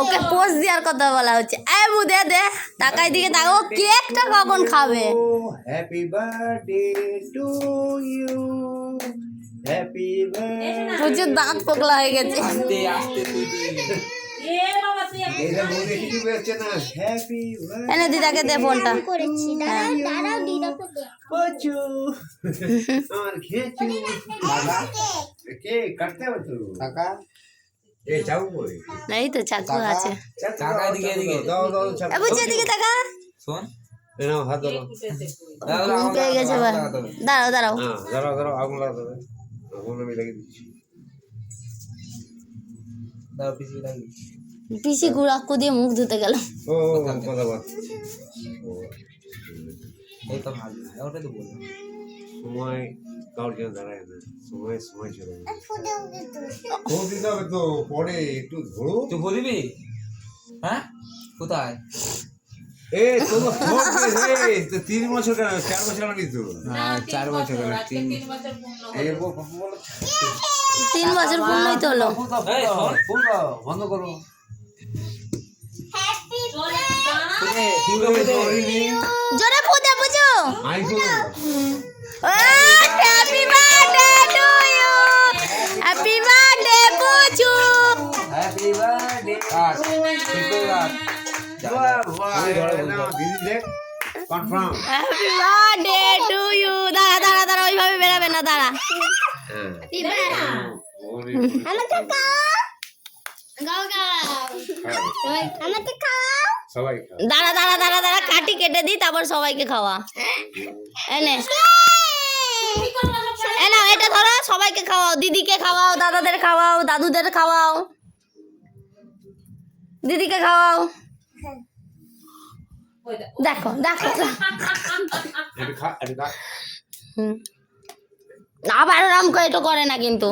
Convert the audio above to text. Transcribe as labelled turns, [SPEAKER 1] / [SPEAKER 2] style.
[SPEAKER 1] ওকে pose দেওয়ার কথা বলা হচ্ছে। এই বু দে দে, টাকায় দিকে তাকাও, কেকটা কখন খাবে?
[SPEAKER 2] Happy birthday to you, happy birthday.
[SPEAKER 1] প্রচুর দাঁত পোকলা হয়ে গেছে।
[SPEAKER 3] আস্তে আস্তে তুই
[SPEAKER 2] এটা বলে কিছু বেরোচ্ছে না। Happy birthday.
[SPEAKER 1] এনে দিদাকে দে ফোনটা।
[SPEAKER 4] করেছি দাঁড়াও দিদাকে দে
[SPEAKER 2] পচু আর খেচু দাদা কে কাটতে হবে তো কাকা। এ যাও কই?
[SPEAKER 1] এই তো চাকু আছে।
[SPEAKER 3] কাকা এদিকে এদিকে
[SPEAKER 2] দাও দাও চাকু।
[SPEAKER 1] এ বুঝছে দিকে তাকা।
[SPEAKER 3] শোন
[SPEAKER 2] এ নাও হাত ধরো।
[SPEAKER 1] ঘুম পেয়ে গেছে বা। দাঁড়াও দাঁড়াও।
[SPEAKER 2] হ্যাঁ ধরো ধরো আগুন লাগা দেবে। আগুন আমি লাগিয়ে দিচ্ছি।
[SPEAKER 3] দাও পিছিয়ে লাগি
[SPEAKER 1] পিসি গুড়াক্কু দিয়ে মুখ ধুতে গেল।
[SPEAKER 2] ও কথা বল।
[SPEAKER 3] এই তো ভালো ওটা তো বললাম
[SPEAKER 2] সময় কাউর জন্য দাঁড়ায় না, সময় সময় চলে যায়।
[SPEAKER 4] ফুটে উঠে
[SPEAKER 2] ফোন দিতে হবে তো পরে একটু ধরো।
[SPEAKER 3] তুই বলবি হ্যাঁ কোথায়
[SPEAKER 2] এ তোমার ফোন রে তো 3 বছর কেন 4 বছর লাগবে তো।
[SPEAKER 3] হ্যাঁ 4 বছর হলো 3
[SPEAKER 2] এই বলো
[SPEAKER 1] 3 বছর পূর্ণই তো হলো।
[SPEAKER 3] এই শোন
[SPEAKER 2] ফোন দাও বন্ধ করো।
[SPEAKER 4] হ্যাপি
[SPEAKER 1] জোরে ফুদে বুঝো।
[SPEAKER 2] IPhone
[SPEAKER 1] happy birthday to you, happy birthday Puchu.
[SPEAKER 2] Happy birthday
[SPEAKER 3] cut ঠিক করে কাট
[SPEAKER 2] বাহ বাহ না দিদি দেখ confirm.
[SPEAKER 1] Happy birthday to you. দাঁড়া দাঁড়া দাঁড়া, ওইভাবে বেরাবে না, দাঁড়া।
[SPEAKER 4] আমাকে খাও আমাকে খাও
[SPEAKER 2] সবাই
[SPEAKER 1] দাঁড়া দাঁড়া দাঁড়া দাঁড়া, কাটি কেটে দিই, তারপর সবাইকে খাওয়া। এনে এ নাও, এটা ধরো, সবাইকে খাওয়াও, দিদিকে খাওয়াও, দাদাদের খাওয়াও, দাদুদের খাওয়াও, দিদিকে খাওয়াও। দেখো দেখো।
[SPEAKER 2] এটা খা এটা খা।
[SPEAKER 1] আবার ওরম করে, এটা করে না কিন্তু।